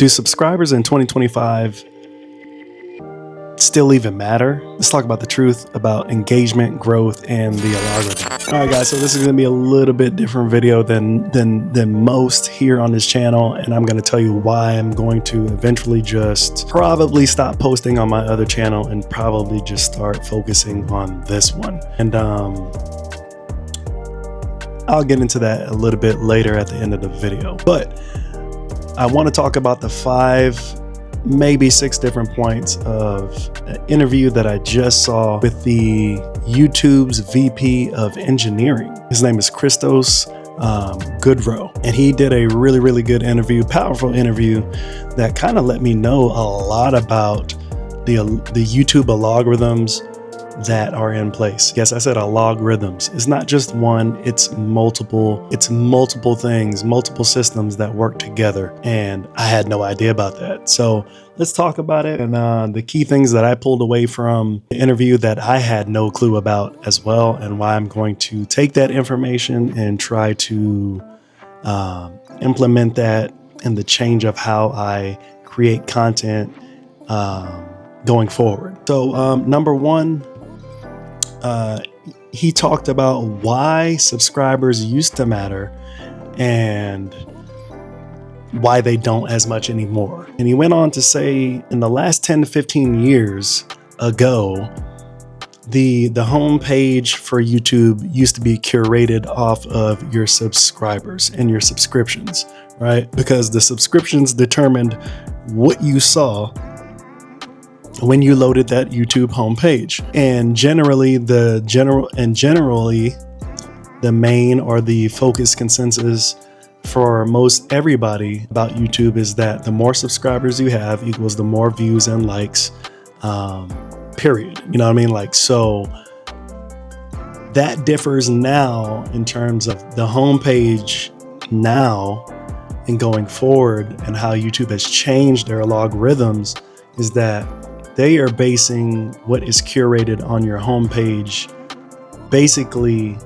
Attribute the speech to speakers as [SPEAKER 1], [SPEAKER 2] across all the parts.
[SPEAKER 1] Do subscribers in 2025 still even matter? Let's talk about the truth about engagement, growth, and the algorithm. All right, guys, so this is going to be a little bit different video than most here on this channel, and I'm going to tell you why I'm going to eventually just probably stop posting on my other channel and probably just start focusing on this one. And I'll get into that a little bit later at the end of the video. But I want to talk about the 5, maybe 6 different points of an interview that I just saw with the YouTube's VP of engineering. His name is Christos Goodrow, and he did a really good interview, powerful interview that kind of let me know a lot about the YouTube algorithms that are in place. Yes, I said algorithms. It's not just one, it's multiple things, multiple systems that work together. And I had no idea about that. So let's talk about it. And the key things that I pulled away from the interview that I had no clue about as well, and why I'm going to take that information and try to implement that in the change of how I create content going forward. So number one, he talked about why subscribers used to matter and why they don't as much anymore. And he went on to say in the last 10 to 15 years ago, the homepage for YouTube used to be curated off of your subscribers and your subscriptions, right? Because the subscriptions determined what you saw when you loaded that YouTube homepage. And generally the main or the focus consensus for most everybody about YouTube is that the more subscribers you have equals the more views and likes, period. You know what I mean? Like, so that differs now in terms of the homepage now and going forward, and how YouTube has changed their algorithms is that they are basing what is curated on your homepage basically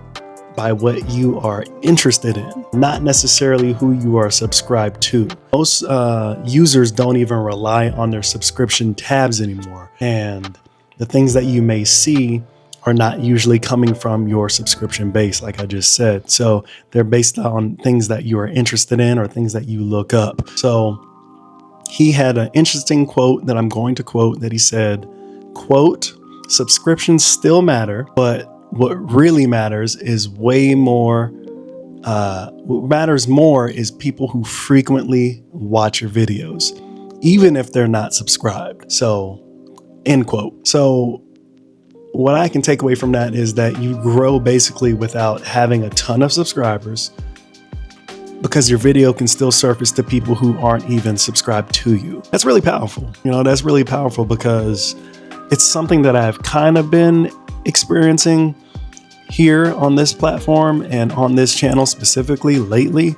[SPEAKER 1] by what you are interested in, not necessarily who you are subscribed to. Most users don't even rely on their subscription tabs anymore. And the things that you may see are not usually coming from your subscription base, like I just said. So they're based on things that you are interested in or things that you look up. So he had an interesting quote that I'm going to quote, that he said, quote, "Subscriptions still matter, but what really matters is way more, what matters more is people who frequently watch your videos, even if they're not subscribed." So, end quote. So what I can take away from that is that you grow basically without having a ton of subscribers, because your video can still surface to people who aren't even subscribed to you. That's really powerful. You know, that's really powerful because it's something that I've kind of been experiencing here on this platform and on this channel specifically lately,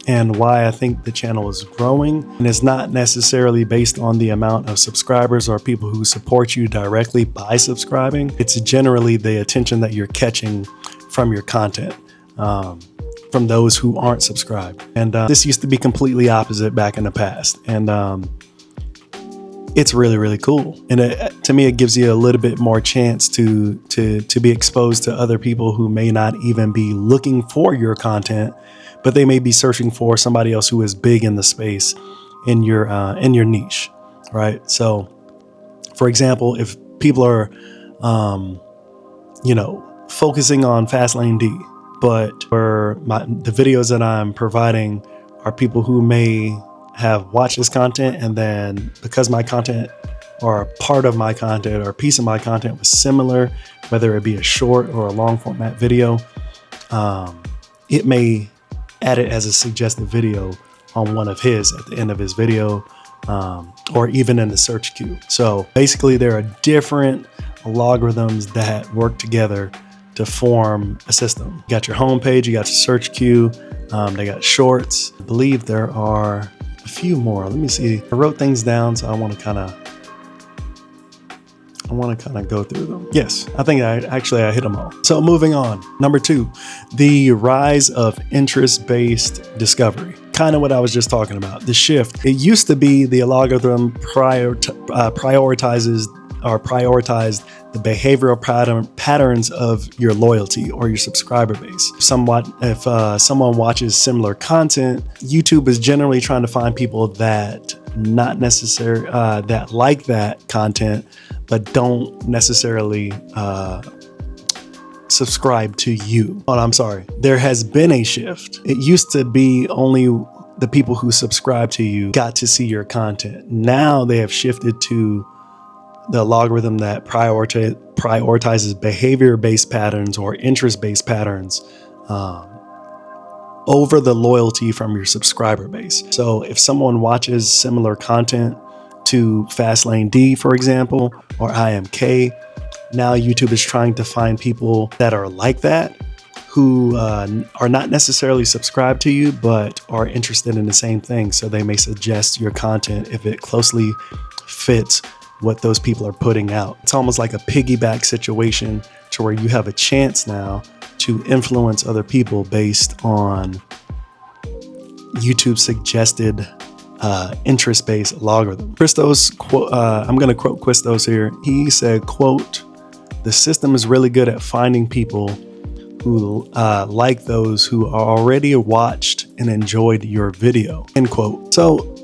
[SPEAKER 1] and why I think the channel is growing. And it's not necessarily based on the amount of subscribers or people who support you directly by subscribing. It's generally the attention that you're catching from your content, from those who aren't subscribed. And this used to be completely opposite back in the past. And it's really cool. And to me, it gives you a little bit more chance to be exposed to other people who may not even be looking for your content, but they may be searching for somebody else who is big in the space in your niche, right? So for example, if people are, focusing on Fastlane D, but for the videos that I'm providing are people who may have watched this content, and then because my content or a part of my content or a piece of my content was similar, whether it be a short or a long format video, it may add it as a suggested video on one of his at the end of his video, or even in the search queue. So basically there are different algorithms that work together to form a system. You got your homepage, you got your search queue, they got shorts. I believe there are a few more. Let me see. I wrote things down, so I want to kind of go through them. Yes, I think I hit them all. So moving on. Number 2, the rise of interest-based discovery. kind of what I was just talking about, the shift. It used to be the algorithm prioritized the behavioral patterns of your loyalty or your subscriber base. If someone watches similar content, YouTube is generally trying to find people that that like that content, but don't necessarily subscribe to you. Oh, I'm sorry. There has been a shift. It used to be only the people who subscribe to you got to see your content. Now they have shifted to the algorithm that prioritizes behavior-based patterns or interest-based patterns over the loyalty from your subscriber base. So if someone watches similar content to Fastlane D, for example, or IMK, now YouTube is trying to find people that are like that, who are not necessarily subscribed to you, but are interested in the same thing. So they may suggest your content if it closely fits what those people are putting out. It's almost like a piggyback situation to where you have a chance now to influence other people based on YouTube suggested interest-based algorithm. Christos, I'm going to quote Christos here. He said, quote, "The system is really good at finding people who like those who already watched and enjoyed your video," end quote. So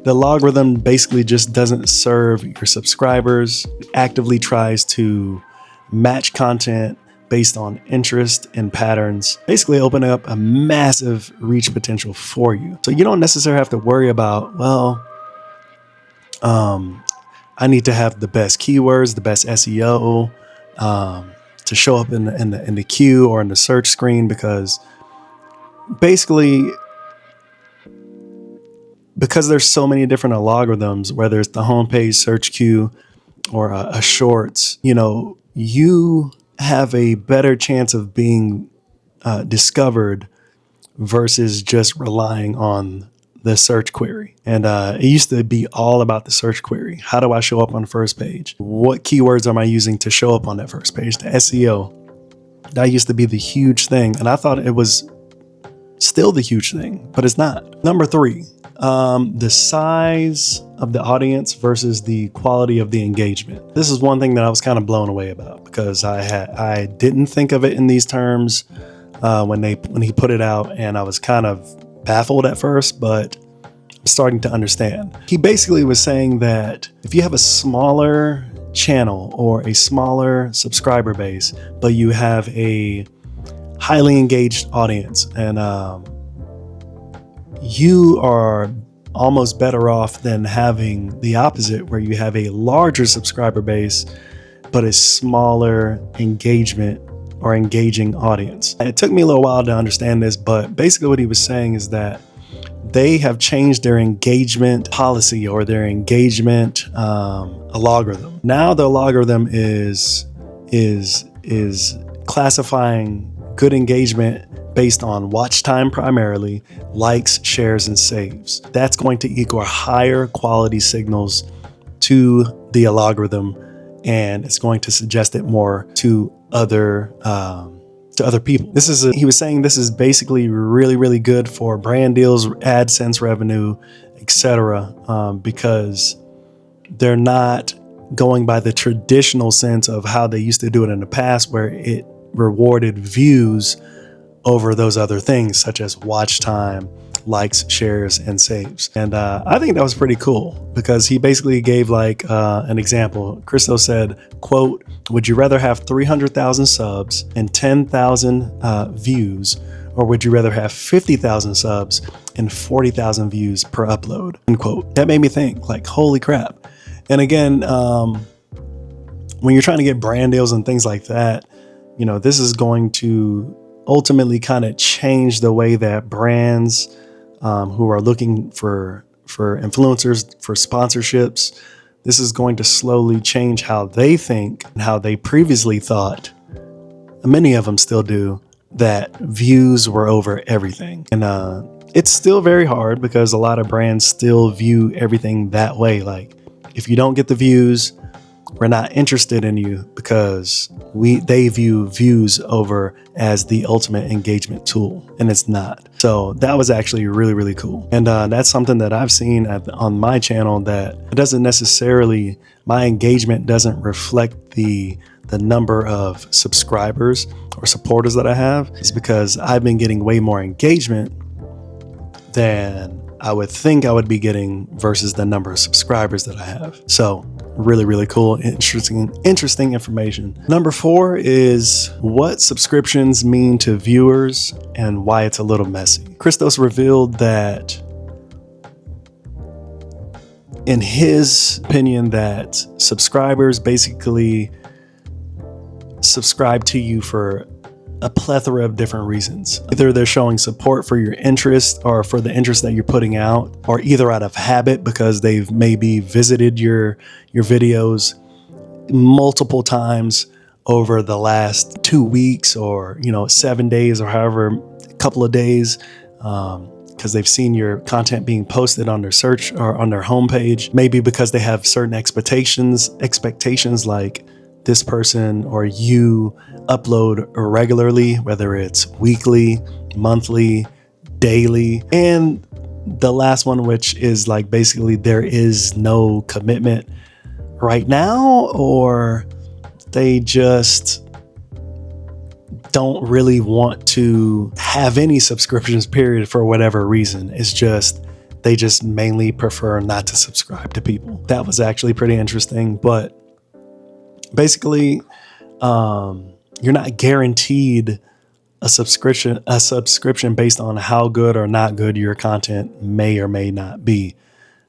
[SPEAKER 1] the algorithm basically just doesn't serve your subscribers. It actively tries to match content based on interest and patterns, basically opening up a massive reach potential for you. So you don't necessarily have to worry about, well, I need to have the best keywords, the best SEO to show up in the queue or in the search screen, because basically, because there's so many different algorithms, whether it's the homepage, search queue, or a shorts, you have a better chance of being discovered versus just relying on the search query. And it used to be all about the search query. How do I show up on the first page? What keywords am I using to show up on that first page? The SEO. That used to be the huge thing. And I thought it was still the huge thing, but it's not. Number 3, the size of the audience versus the quality of the engagement. This is one thing that I was kind of blown away about, because I didn't think of it in these terms when he put it out, and I was kind of baffled at first, but I'm starting to understand. He basically was saying that if you have a smaller channel or a smaller subscriber base, but you have a highly engaged audience, and you are almost better off than having the opposite, where you have a larger subscriber base but a smaller engagement or engaging audience. And it took me a little while to understand this, but basically what he was saying is that they have changed their engagement policy or their engagement algorithm. Now the algorithm is classifying good engagement based on watch time primarily, likes, shares, and saves. That's going to equal higher quality signals to the algorithm, and it's going to suggest it more to other people. He was saying this is basically really, really good for brand deals, AdSense revenue, etc., because they're not going by the traditional sense of how they used to do it in the past, where it rewarded views over those other things such as watch time, likes, shares, and saves. And I think that was pretty cool, because he basically gave an example. Christo said, quote, "Would you rather have 300,000 subs and 10,000 views, or would you rather have 50,000 subs and 40,000 views per upload?" End quote. That made me think, holy crap. And again, when you're trying to get brand deals and things like that, this is going to ultimately kind of change the way that brands who are looking for influencers, for sponsorships, this is going to slowly change how they think and how they previously thought. Many of them still do, that views were over everything. And it's still very hard, because a lot of brands still view everything that way. Like, if you don't get the views, we're not interested in you because they view views over as the ultimate engagement tool, and it's not. So that was actually really, really cool. And that's something that I've seen on my channel, that it doesn't necessarily, my engagement doesn't reflect the number of subscribers or supporters that I have. It's because I've been getting way more engagement than I would think I would be getting versus the number of subscribers that I have. So really, really cool, interesting information. Number 4 is what subscriptions mean to viewers and why it's a little messy. Christos revealed that, in his opinion, that subscribers basically subscribe to you for a plethora of different reasons. Either they're showing support for your interest or for the interest that you're putting out, or either out of habit because they've maybe visited your videos multiple times over the last 2 weeks, or 7 days, or however, a couple of days, because they've seen your content being posted on their search or on their homepage. Maybe because they have certain expectations like this person or you upload regularly, whether it's weekly, monthly, daily. And the last one, which is like basically there is no commitment right now, or they just don't really want to have any subscriptions, period, for whatever reason. It's just they just mainly prefer not to subscribe to people. That was actually pretty interesting. But basically, you're not guaranteed a subscription based on how good or not good your content may or may not be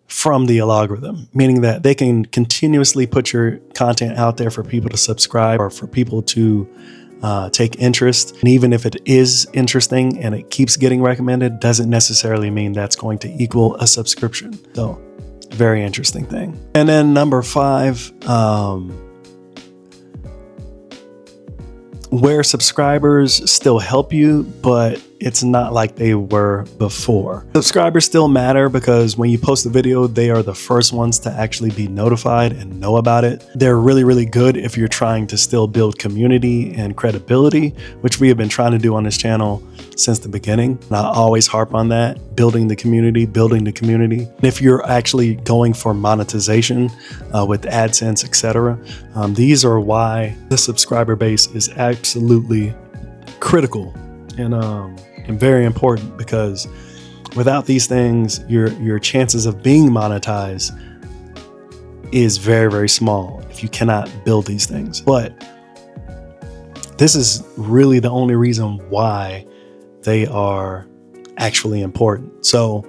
[SPEAKER 1] from the algorithm, meaning that they can continuously put your content out there for people to subscribe or for people to take interest. And even if it is interesting and it keeps getting recommended, doesn't necessarily mean that's going to equal a subscription. So very interesting thing. And then number 5, where subscribers still help you, but it's not like they were before. Subscribers still matter because when you post a video, they are the first ones to actually be notified and know about it. They're really, really good if you're trying to still build community and credibility, which we have been trying to do on this channel since the beginning. And I always harp on that, building the community. And if you're actually going for monetization with AdSense, etc., these are why the subscriber base is absolutely critical and very important, because without these things, your chances of being monetized is very, very small if you cannot build these things. But this is really the only reason why they are actually important. So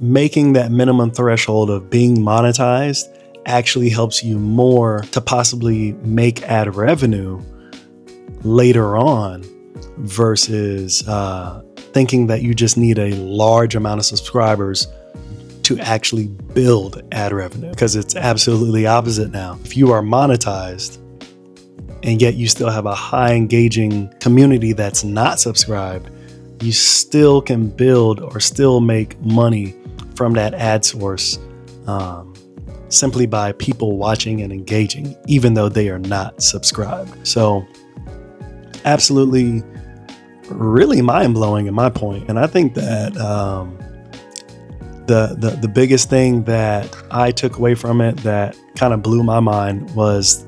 [SPEAKER 1] making that minimum threshold of being monetized actually helps you more to possibly make ad revenue later on, versus thinking that you just need a large amount of subscribers to actually build ad revenue, because it's absolutely opposite now. If you are monetized and yet you still have a high engaging community that's not subscribed, you still can build or still make money from that ad source simply by people watching and engaging, even though they are not subscribed. So absolutely really mind-blowing in my point. And I think that the biggest thing that I took away from it that kind of blew my mind was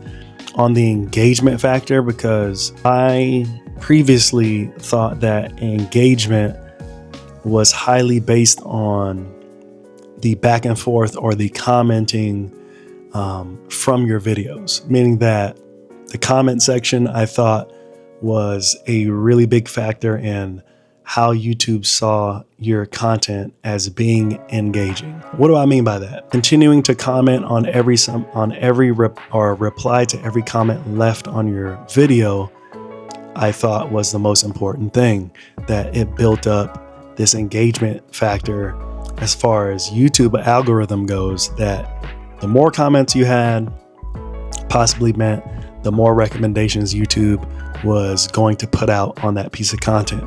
[SPEAKER 1] on the engagement factor, because I previously thought that engagement was highly based on the back and forth or the commenting from your videos, meaning that the comment section I thought was a really big factor in how YouTube saw your content as being engaging. What do I mean by that? Continuing to comment on reply to every comment left on your video, I thought was the most important thing, that it built up this engagement factor as far as YouTube algorithm goes, that the more comments you had possibly meant the more recommendations YouTube was going to put out on that piece of content.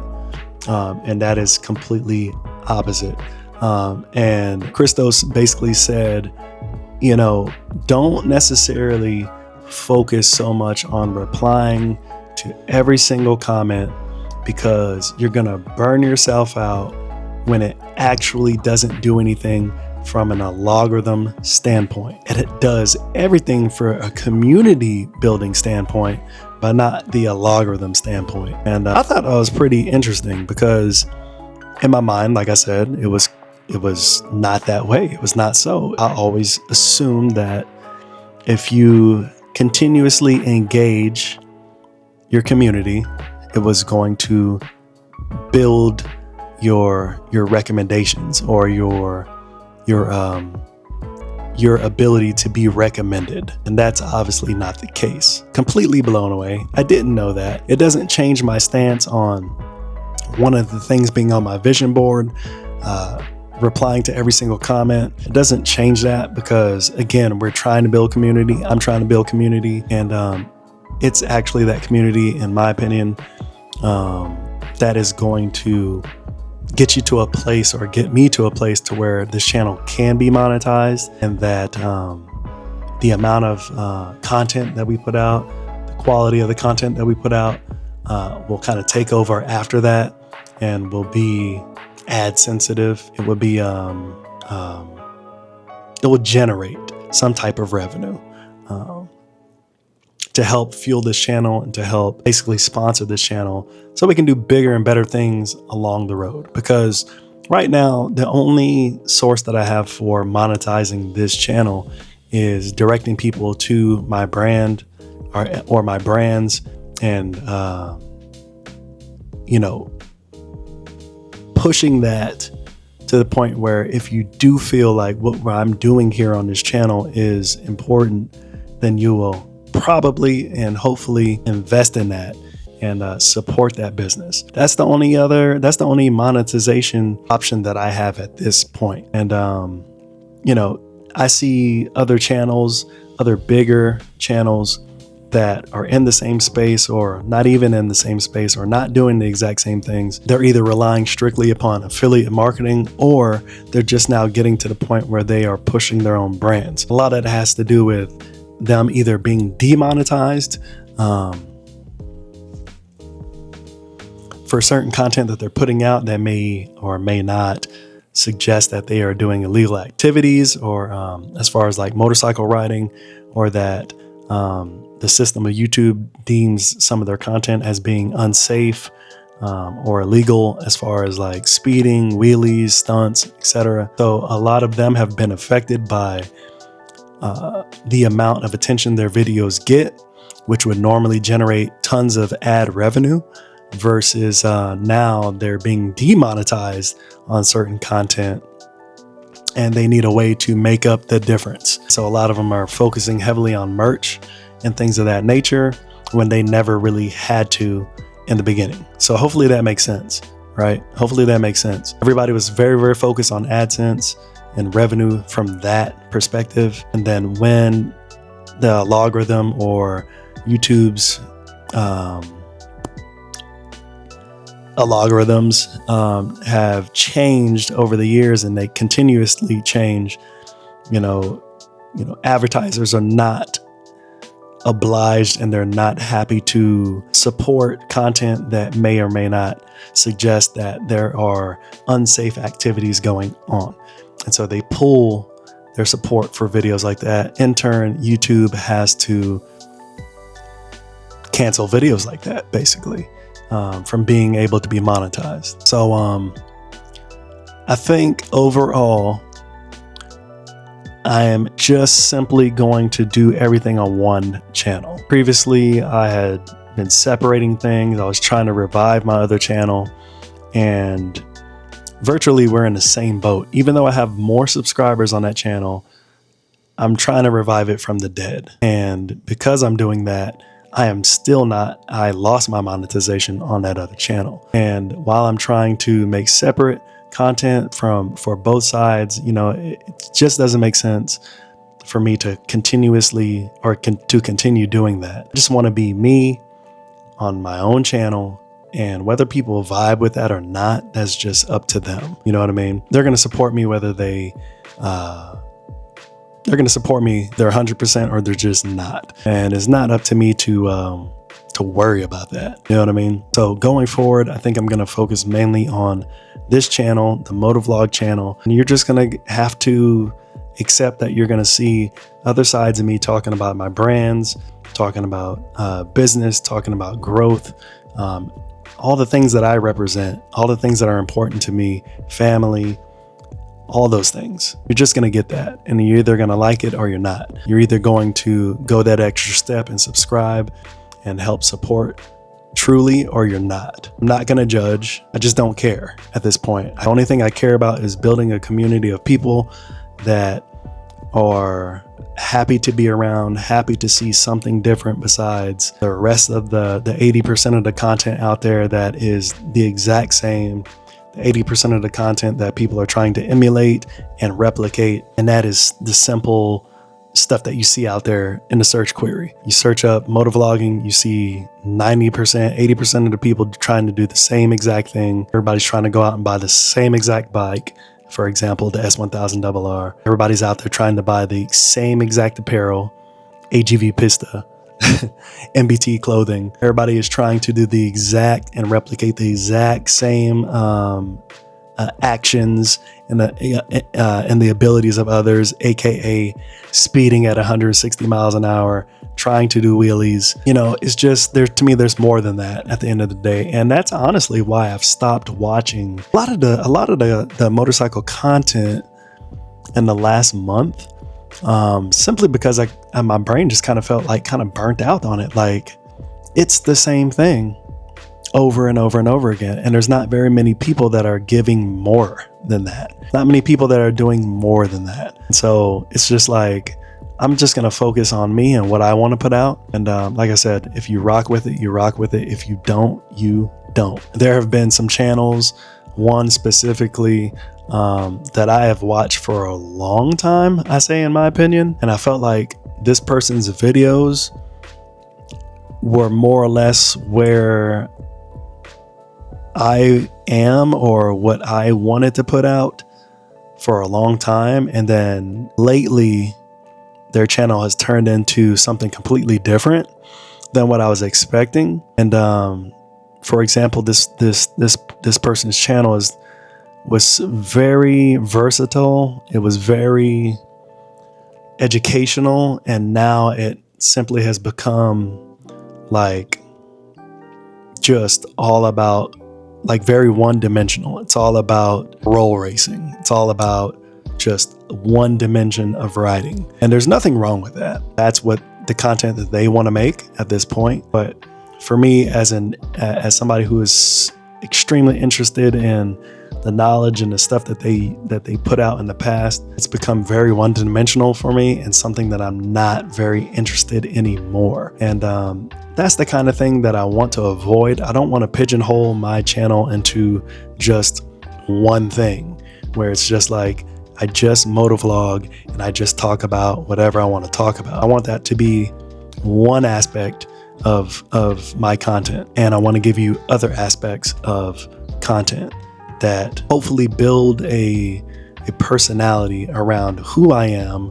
[SPEAKER 1] And that is completely opposite. And Christos basically said you know, don't necessarily focus so much on replying to every single comment, because you're gonna burn yourself out when it actually doesn't do anything from an algorithm standpoint. And it does everything for a community building standpoint, but not the algorithm standpoint. And I thought that was pretty interesting, because in my mind, like I said, it was not that way. It was not so. I always assumed that if you continuously engage your community, it was going to build your recommendations, or your ability to be recommended. And that's obviously not the case. Completely blown away. I didn't know that. It doesn't change my stance on one of the things being on my vision board, replying to every single comment. It doesn't change that, because again, we're trying to build community. I'm trying to build community, and it's actually that community, in my opinion, that is going to get you to a place, or get me to a place, to where this channel can be monetized, and that the amount of content that we put out, the quality of the content that we put out, will kind of take over after that, and will be ad sensitive. It would be it will generate some type of revenue to help fuel this channel, and to help basically sponsor this channel, so we can do bigger and better things along the road. Because right now, the only source that I have for monetizing this channel is directing people to my brand, or my brands, and you know, pushing that to the point where, if you do feel like what I'm doing here on this channel is important, then you will probably and hopefully invest in that, and support that business. That's the only monetization option that I have at this point. And you know, I see other channels, other bigger channels that are in the same space, or not even in the same space, or not doing the exact same things. They're either relying strictly upon affiliate marketing, or they're just now getting to the point where they are pushing their own brands. A lot of it has to do with them either being demonetized for certain content that they're putting out that may or may not suggest that they are doing illegal activities, or as far as like motorcycle riding, or that the system of YouTube deems some of their content as being unsafe or illegal, as far as like speeding, wheelies, stunts, etc. So a lot of them have been affected by the amount of attention their videos get, which would normally generate tons of ad revenue, versus now they're being demonetized on certain content, and they need a way to make up the difference. So a lot of them are focusing heavily on merch and things of that nature, when they never really had to in the beginning. So hopefully that makes sense, right? Hopefully that makes sense. Everybody was very, very focused on AdSense and revenue from that perspective. And then when the logarithm, or YouTube's algorithms have changed over the years, and they continuously change, you know, advertisers are not obliged, and they're not happy to support content that may or may not suggest that there are unsafe activities going on. And so they pull their support for videos like that. In turn, YouTube has to cancel videos like that, basically, from being able to be monetized. So I think overall, I am just simply going to do everything on one channel. Previously, I had been separating things. I was trying to revive my other channel, and virtually we're in the same boat. Even though I have more subscribers on that channel, I'm trying to revive it from the dead. And because I'm doing that, I lost my monetization on that other channel. And while I'm trying to make separate content for both sides, it just doesn't make sense for me to continuously to continue doing that. I just want to be me on my own channel, and whether people vibe with that or not, that's just up to them. You know what I mean? They're going to support me whether they they're going to support me. They're 100% or they're just not. And it's not up to me to worry about that. You know what I mean? So going forward, I think I'm going to focus mainly on this channel, the motovlog channel. And you're just going to have to accept that you're going to see other sides of me talking about my brands, talking about business, talking about growth, all the things that I represent, all the things that are important to me, family, all those things. You're just going to get that. And you're either going to like it or you're not. You're either going to go that extra step and subscribe and help support truly, or you're not. I'm not going to judge. I just don't care at this point. The only thing I care about is building a community of people that are happy to be around, happy to see something different besides the rest of the 80% of the content out there that is the exact same, the 80% of the content that people are trying to emulate and replicate. And that is the simple stuff that you see out there in the search query. You search up motovlogging, you see 90%, 80% of the people trying to do the same exact thing. Everybody's trying to go out and buy the same exact bike. For example, the S1000RR. Everybody's out there trying to buy the same exact apparel, AGV Pista, MBT clothing. Everybody is trying to do the exact and replicate the exact same actions and the abilities of others, aka speeding at 160 miles an hour, trying to do wheelies. You know, it's just there. To me, there's more than that at the end of the day, and that's honestly why I've stopped watching a lot of the motorcycle content in the last month. Simply because my brain just kind of felt like kind of burnt out on it. Like it's the same thing over and over and over again. And there's not very many people that are giving more than that. Not many people that are doing more than that. And so it's just like, I'm just going to focus on me and what I want to put out. And like I said, if you rock with it, you rock with it. If you don't, you don't. There have been some channels, one specifically that I have watched for a long time, I say in my opinion. And I felt like this person's videos were more or less where I am or what I wanted to put out for a long time. And then lately their channel has turned into something completely different than what I was expecting. And for example, this person's channel was very versatile. It was very educational, and now it simply has become like just all about like very one-dimensional. It's all about roll racing. It's all about just one dimension of riding. And there's nothing wrong with that. That's what the content that they want to make at this point. But for me, as somebody who is extremely interested in the knowledge and the stuff that they put out in the past, it's become very one-dimensional for me and something that I'm not very interested anymore. And that's the kind of thing that I want to avoid. I don't want to pigeonhole my channel into just one thing where it's just like I just motovlog and I just talk about whatever I want to talk about. I want that to be one aspect of my content, and I want to give you other aspects of content that hopefully build a personality around who I am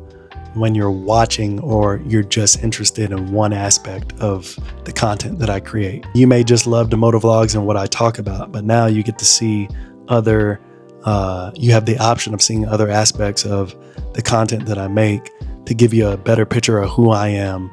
[SPEAKER 1] when you're watching, or you're just interested in one aspect of the content that I create. You may just love the motovlogs and what I talk about, but now you get to see other, you have the option of seeing other aspects of the content that I make to give you a better picture of who I am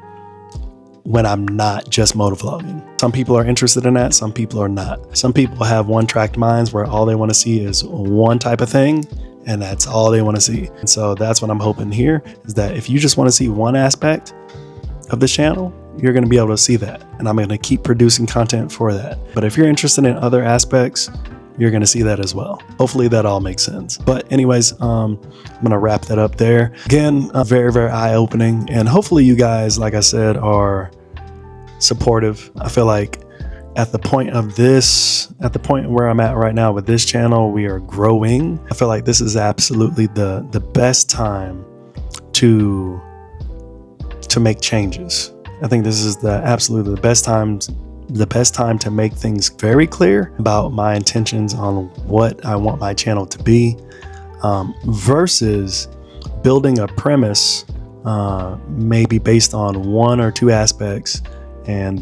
[SPEAKER 1] when I'm not just motovlogging. Some people are interested in that, some people are not. Some people have one-track minds where all they want to see is one type of thing, and that's all they want to see. And so that's what I'm hoping here, is that if you just want to see one aspect of this channel, you're going to be able to see that. And I'm going to keep producing content for that. But if you're interested in other aspects, you're going to see that as well. Hopefully that all makes sense. But anyways, I'm going to wrap that up there. Again, very, very eye-opening. And hopefully you guys, like I said, are supportive. I feel like at the point where I'm at right now with this channel, we are growing. I feel like this is absolutely the best time to make changes. I think this is absolutely the best time to make things very clear about my intentions on what I want my channel to be, versus building a premise maybe based on one or two aspects, and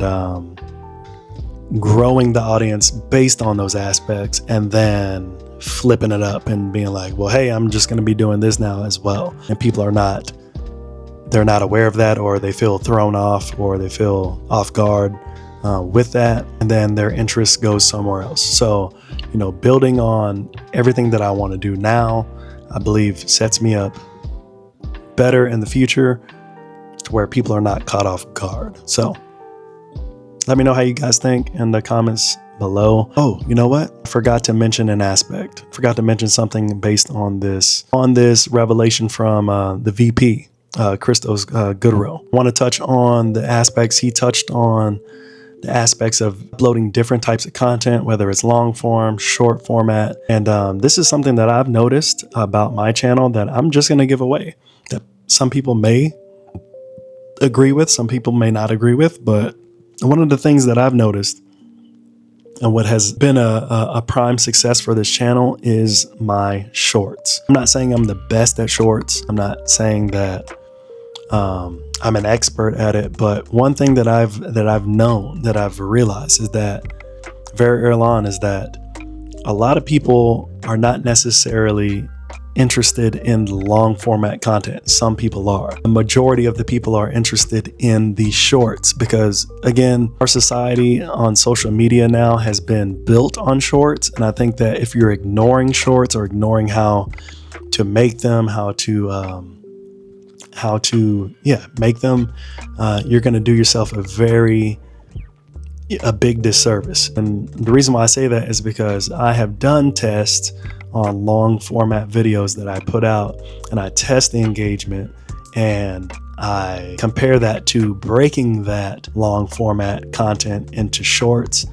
[SPEAKER 1] growing the audience based on those aspects, and then flipping it up and being like, well, hey, I'm just going to be doing this now as well. And people they're not aware of that, or they feel thrown off, or they feel off guard with that, and then their interest goes somewhere else. So, building on everything that I want to do now, I believe sets me up better in the future to where people are not caught off guard. So let me know how you guys think in the comments below. Oh, you know what? I forgot to mention an aspect. Forgot to mention something based on this revelation from the VP, Christos Goodrow. I want to touch on the aspects he touched on, the aspects of uploading different types of content, whether it's long form, short format. And this is something that I've noticed about my channel that I'm just going to give away, that some people may agree with, some people may not agree with. But one of the things that I've noticed and what has been a prime success for this channel is my shorts. I'm not saying I'm the best at shorts. I'm not saying that I'm an expert at it, but one thing that I've realized is that very early on is that a lot of people are not necessarily interested in long format content. Some people are. The majority of the people are interested in the shorts because, again, our society on social media now has been built on shorts. And I think that if you're ignoring shorts or ignoring how to make them, how to make them, you're going to do yourself a big disservice. And the reason why I say that is because I have done tests on long format videos that I put out, and I test the engagement, and I compare that to breaking that long format content into shorts,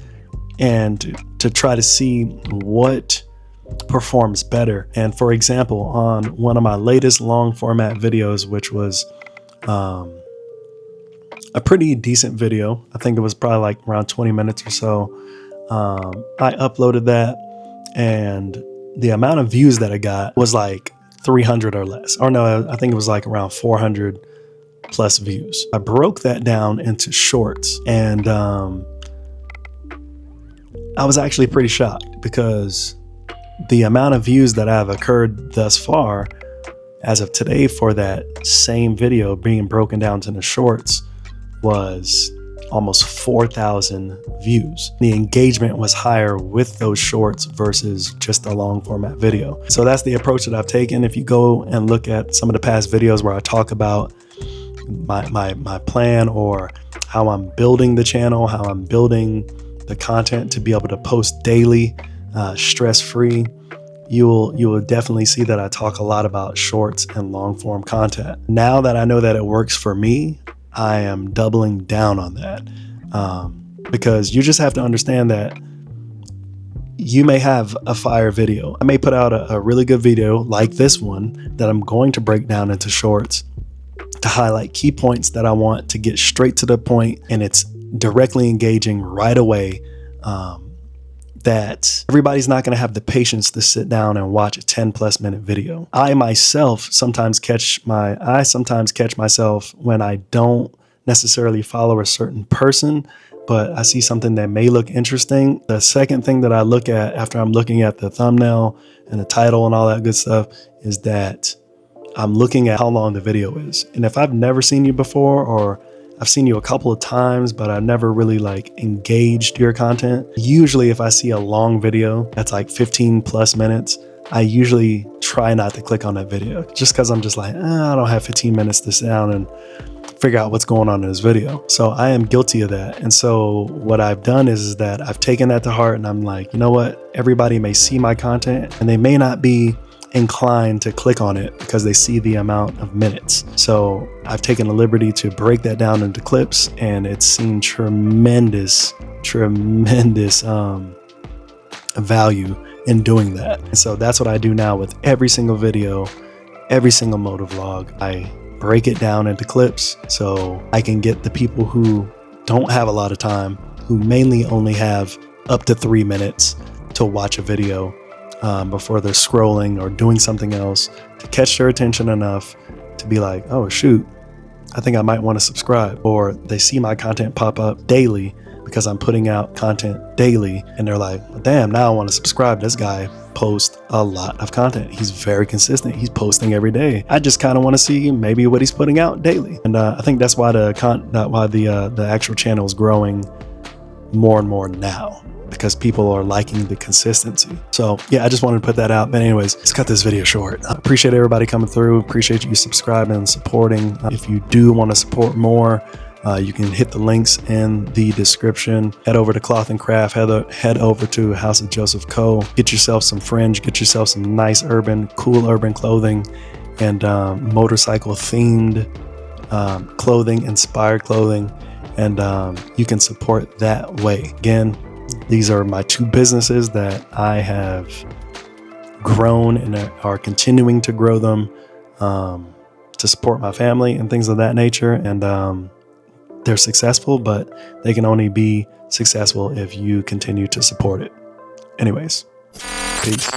[SPEAKER 1] and to try to see what performs better. And for example, on one of my latest long format videos, which was a pretty decent video, I think it was probably like around 20 minutes or so, I uploaded that, and the amount of views that I got was like 300 or less, or no, I think it was like around 400 plus views. I broke that down into shorts, and I was actually pretty shocked because the amount of views that have occurred thus far as of today for that same video being broken down to the shorts was almost 4,000 views. The engagement was higher with those shorts versus just a long format video. So that's the approach that I've taken. If you go and look at some of the past videos where I talk about my plan, or how I'm building the channel, how I'm building the content to be able to post daily, stress-free, you will definitely see that I talk a lot about shorts and long form content. Now that I know that it works for me, I am doubling down on that, because you just have to understand that you may have a fire video. I may put out a really good video like this one that I'm going to break down into shorts to highlight key points that I want to get straight to the point, and it's directly engaging right away. That everybody's not going to have the patience to sit down and watch a 10+ minute video. I myself sometimes catch myself when I don't necessarily follow a certain person, but I see something that may look interesting. The second thing that I look at after I'm looking at the thumbnail and the title and all that good stuff is that I'm looking at how long the video is. And if I've never seen you before, or I've seen you a couple of times, but I've never really like engaged your content. Usually if I see a long video that's like 15+ minutes, I usually try not to click on that video just because I'm just like, I don't have 15 minutes to sit down and figure out what's going on in this video. So I am guilty of that. And so what I've done is that I've taken that to heart, and I'm like, you know what? Everybody may see my content and they may not be inclined to click on it because they see the amount of minutes. So I've taken the liberty to break that down into clips, and it's seen tremendous value in doing that. And so that's what I do now with every single video, every single motovlog. I break it down into clips so I can get the people who don't have a lot of time, who mainly only have up to 3 minutes to watch a video before they're scrolling or doing something else, to catch their attention enough to be like, oh shoot, I think I might want to subscribe. Or they see my content pop up daily because I'm putting out content daily, and they're like, damn, now I want to subscribe. This guy posts a lot of content. He's very consistent. He's posting every day. I just kind of want to see maybe what he's putting out daily. And I think that's why the actual channel is growing more and more now, because people are liking the consistency. So yeah, I just wanted to put that out. But anyways, let's cut this video short. I appreciate everybody coming through. Appreciate you subscribing and supporting. If you do want to support more, you can hit the links in the description. Head over to Cloth and Craft, head over to House of Joseph Co. Get yourself some fringe, get yourself some nice cool urban clothing, and motorcycle themed clothing, inspired clothing, and you can support that way. Again, these are my two businesses that I have grown and are continuing to grow them to support my family and things of that nature. And they're successful, but they can only be successful if you continue to support it. Anyways, peace.